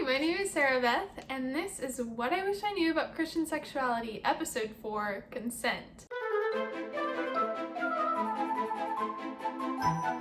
my name is Sarah Beth, and this is What I Wish I Knew About Christian Sexuality, Episode 4, Consent.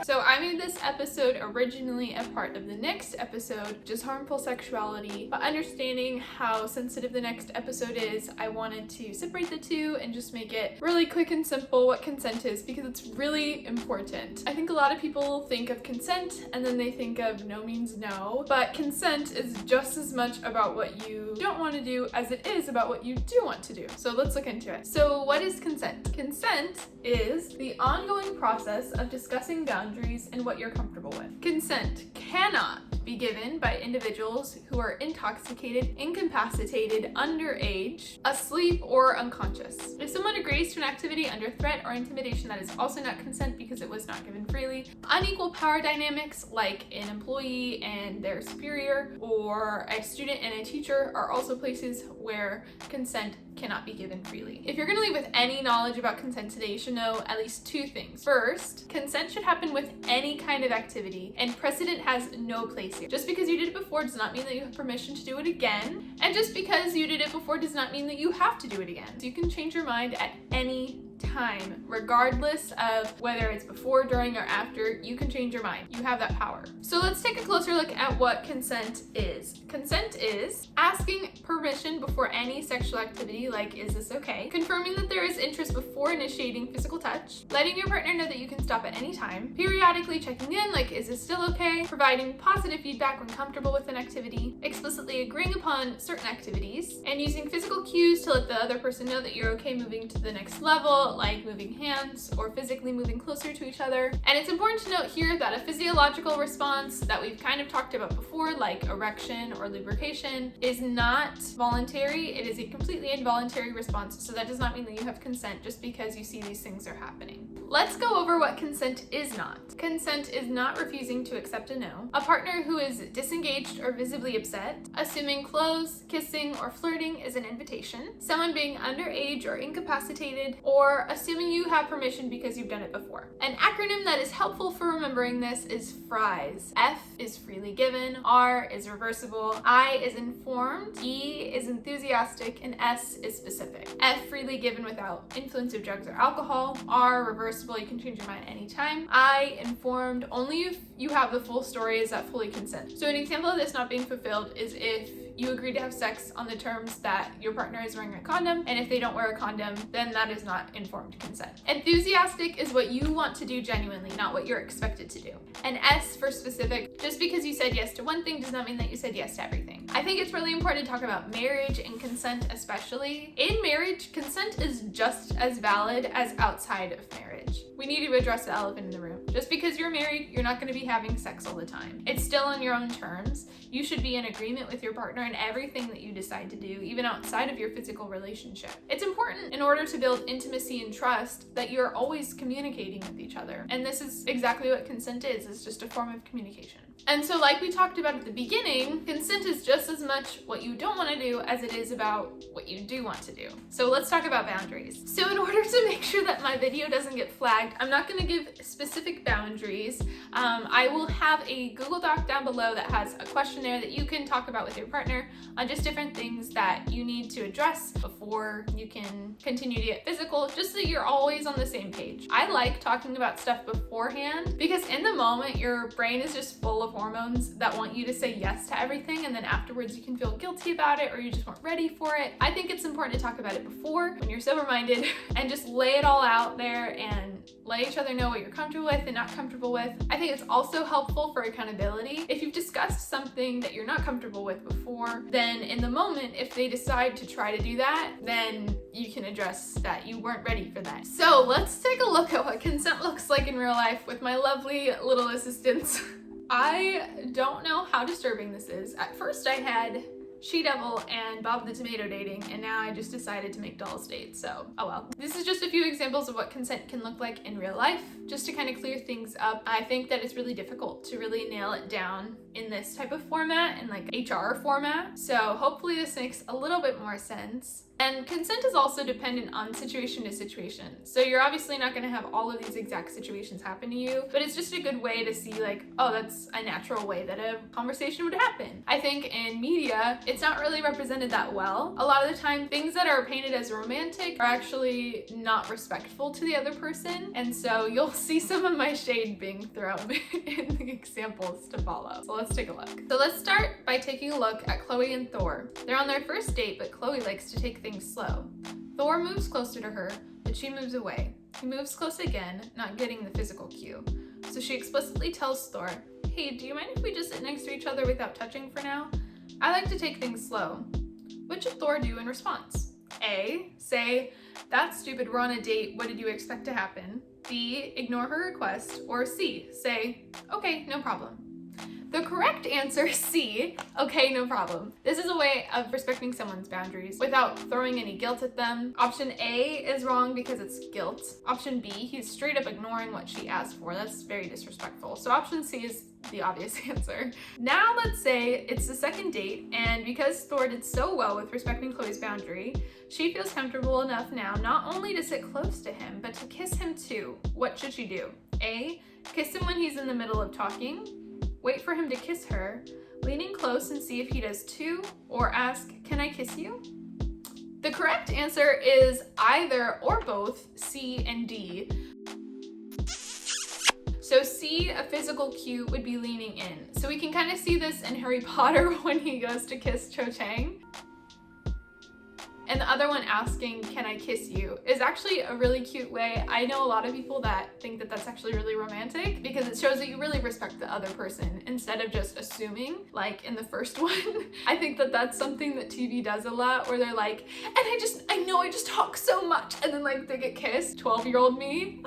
So I made this episode originally a part of the next episode, which is harmful sexuality, but understanding how sensitive the next episode is, I wanted to separate the two and just make it really quick and simple what consent is, because it's really important. I think a lot of people think of consent and then they think of no means no, but consent is just as much about what you don't want to do as it is about what you do want to do. So let's look into it. So what is consent? Consent is the ongoing process of discussing boundaries and what you're comfortable with. Consent cannot be given by individuals who are intoxicated, incapacitated, underage, asleep, or unconscious. If someone agrees to an activity under threat or intimidation, that is also not consent because it was not given freely. Unequal power dynamics like an employee and their superior, or a student and a teacher, are also places where consent cannot be given freely. If you're going to leave with any knowledge about consent today, you should know at least two things. First, consent should happen with any kind of activity, and precedent has no place here. Just because you did it before does not mean that you have permission to do it again, and just because you did it before does not mean that you have to do it again. So you can change your mind at any time, regardless of whether it's before, during, or after. You can change your mind. You have that power. So let's take a closer look at what consent is. Consent is asking permission before any sexual activity, like is this okay? Confirming that there is interest before initiating physical touch. Letting your partner know that you can stop at any time. Periodically checking in, like is this still okay? Providing positive feedback when comfortable with an activity. Explicitly agreeing upon certain activities. And using physical cues to let the other person know that you're okay moving to the next level, like moving hands or physically moving closer to each other. And it's important to note here that a physiological response that we've kind of talked about before, like erection or lubrication, is not voluntary. It is a completely involuntary response, so that does not mean that you have consent just because you see these things are happening. Let's go over what consent is not. Consent is not refusing to accept a no, a partner who is disengaged or visibly upset, assuming clothes, kissing, or flirting is an invitation, someone being underage or incapacitated, or assuming you have permission because you've done it before. An acronym that is helpful for remembering this is FRIES. F is freely given, R is reversible, I is informed, E is enthusiastic, and S is specific. F, freely given without influence of drugs or alcohol. R, reversible, you can change your mind anytime. I, informed, only if you have the full story is that fully consent. So an example of this not being fulfilled is if you agree to have sex on the terms that your partner is wearing a condom, and if they don't wear a condom, then that is not informed consent. Enthusiastic is what you want to do genuinely, not what you're expected to do. And S for specific, just because you said yes to one thing does not mean that you said yes to everything. I think it's really important to talk about marriage and consent especially. In marriage, consent is just as valid as outside of marriage. We need to address the elephant in the room. Just because you're married, you're not going to be having sex all the time. It's still on your own terms. You should be in agreement with your partner in everything that you decide to do, even outside of your physical relationship. It's important in order to build intimacy and trust that you're always communicating with each other. And this is exactly what consent is. It's just a form of communication. And so like we talked about at the beginning, consent is just as much what you don't want to do as it is about what you do want to do. So let's talk about boundaries. So in order to make sure that my video doesn't get flagged, I'm not going to give specific boundaries. I will have a Google Doc down below that has a questionnaire that you can talk about with your partner on just different things that you need to address before you can continue to get physical, just so that you're always on the same page. I like talking about stuff beforehand because in the moment your brain is just full of hormones that want you to say yes to everything, and then afterwards you can feel guilty about it or you just weren't ready for it. I think it's important to talk about it before when you're sober-minded and just lay it all out there and let each other know what you're comfortable with and not comfortable with. I think it's also helpful for accountability. If you've discussed something that you're not comfortable with before, then in the moment, if they decide to try to do that, then you can address that you weren't ready for that. So let's take a look at what consent looks like in real life with my lovely little assistants. I don't know how disturbing this is. At first I had She-Devil and Bob the Tomato dating, and now I just decided to make Dolls date, so oh well. This is just a few examples of what consent can look like in real life, just to kind of clear things up. I think that it's really difficult to really nail it down in this type of format, in like HR format, so hopefully this makes a little bit more sense. And consent is also dependent on situation to situation. So you're obviously not going to have all of these exact situations happen to you, but it's just a good way to see like, oh, that's a natural way that a conversation would happen. I think in media, it's not really represented that well. A lot of the time, things that are painted as romantic are actually not respectful to the other person. And so you'll see some of my shade being thrown in the examples to follow. So let's take a look. So let's start by taking a look at Chloe and Thor. They're on their first date, but Chloe likes to take things slow. Thor moves closer to her, but she moves away. He moves close again, not getting the physical cue. So she explicitly tells Thor, "Hey, do you mind if we just sit next to each other without touching for now? I like to take things slow." What should Thor do in response? A, say, "That's stupid, we're on a date, what did you expect to happen?" B, ignore her request. Or C, say, "Okay, no problem." The correct answer is C, okay, no problem. This is a way of respecting someone's boundaries without throwing any guilt at them. Option A is wrong because it's guilt. Option B, he's straight up ignoring what she asked for. That's very disrespectful. So option C is the obvious answer. Now let's say it's the second date, and because Thor did so well with respecting Chloe's boundary, she feels comfortable enough now not only to sit close to him, but to kiss him too. What should she do? A, kiss him when he's in the middle of talking. Wait for him to kiss her, leaning close and see if he does too, or ask, "Can I kiss you?" The correct answer is either or both, C and D. So C, a physical cue, would be leaning in. So we can kind of see this in Harry Potter when he goes to kiss Cho Chang. And the other one, asking, "Can I kiss you?" is actually a really cute way. I know a lot of people that think that that's actually really romantic because it shows that you really respect the other person instead of just assuming, like in the first one. I think that that's something that TV does a lot where they're like, "And I know I just talk so much," and then like they get kissed, 12-year-old me.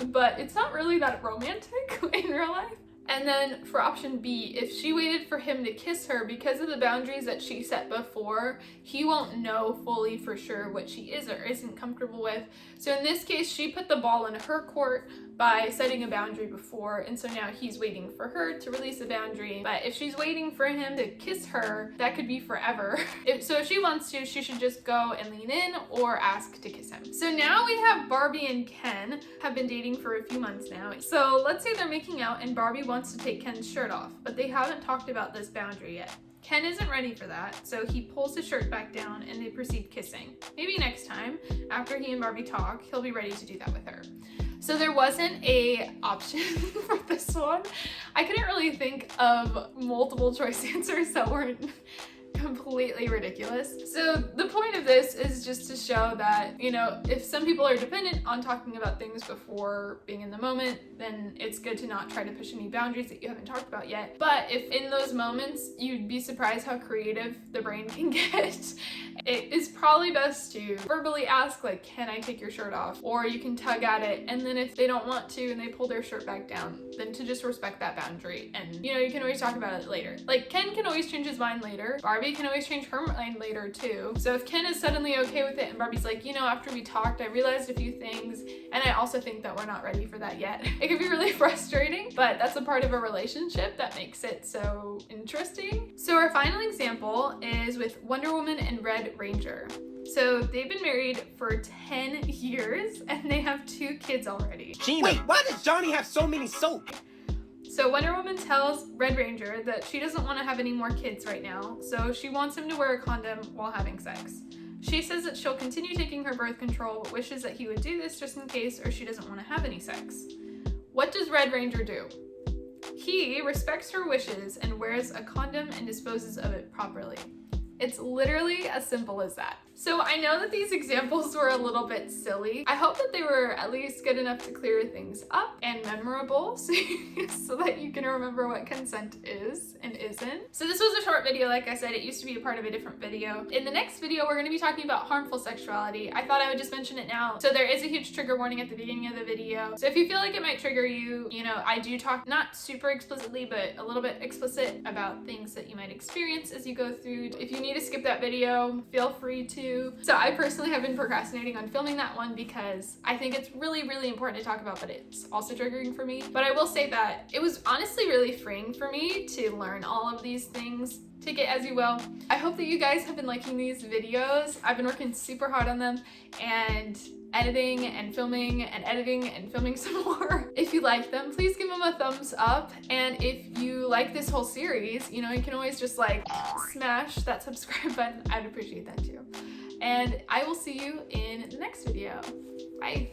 But it's not really that romantic in real life. And then for option B, if she waited for him to kiss her, because of the boundaries that she set before, he won't know fully for sure what she is or isn't comfortable with. So in this case, she put the ball in her court by setting a boundary before, and so now he's waiting for her to release a boundary. But if she's waiting for him to kiss her, that could be forever. So if she wants to, she should just go and lean in or ask to kiss him. So now we have Barbie and Ken have been dating for a few months now. So let's say they're making out and Barbie wants to take Ken's shirt off, but they haven't talked about this boundary yet. Ken isn't ready for that, so he pulls his shirt back down and they proceed kissing. Maybe next time, after he and Barbie talk, he'll be ready to do that with her. So there wasn't a option for this one. I couldn't really think of multiple choice answers that weren't completely ridiculous. So the point of this is just to show that, you know, if some people are dependent on talking about things before being in the moment, then it's good to not try to push any boundaries that you haven't talked about yet. But if in those moments, you'd be surprised how creative the brain can get. It is probably best to verbally ask, like, "Can I take your shirt off?" Or you can tug at it, and then if they don't want to and they pull their shirt back down, then to just respect that boundary. And, you know, you can always talk about it later. Like, Ken can always change his mind later. Barbie can always change her mind later too. So if Ken is suddenly okay with it and Barbie's like, "You know, after we talked, I realized a few things, and I also think that we're not ready for that yet." It can be really frustrating, but that's a part of a relationship that makes it so interesting. So our final example is with Wonder Woman and Red Ranger. So they've been married for 10 years and they have 2 kids already. Wait, why does Johnny have so many soap? So Wonder Woman tells Red Ranger that she doesn't want to have any more kids right now, so she wants him to wear a condom while having sex. She says that she'll continue taking her birth control, but wishes that he would do this just in case, or she doesn't want to have any sex. What does Red Ranger do? He respects her wishes and wears a condom and disposes of it properly. It's literally as simple as that. So I know that these examples were a little bit silly. I hope that they were at least good enough to clear things up and memorable so that you can remember what consent is and isn't. So this was a short video, like I said, it used to be a part of a different video. In the next video, we're gonna be talking about harmful sexuality. I thought I would just mention it now. So there is a huge trigger warning at the beginning of the video. So if you feel like it might trigger you, you know, I do talk not super explicitly, but a little bit explicit about things that you might experience as you go through. If you need to skip that video, feel free to. So I personally have been procrastinating on filming that one because I think it's really, really important to talk about, but it's also triggering for me. But I will say that it was honestly really freeing for me to learn all of these things take it as you will. I hope that you guys have been liking these videos. I've been working super hard on them and editing and filming and editing and filming some more. If you like them, please give them a thumbs up. And if you like this whole series, you know, you can always just like smash that subscribe button. I'd appreciate that too. And I will see you in the next video. Bye.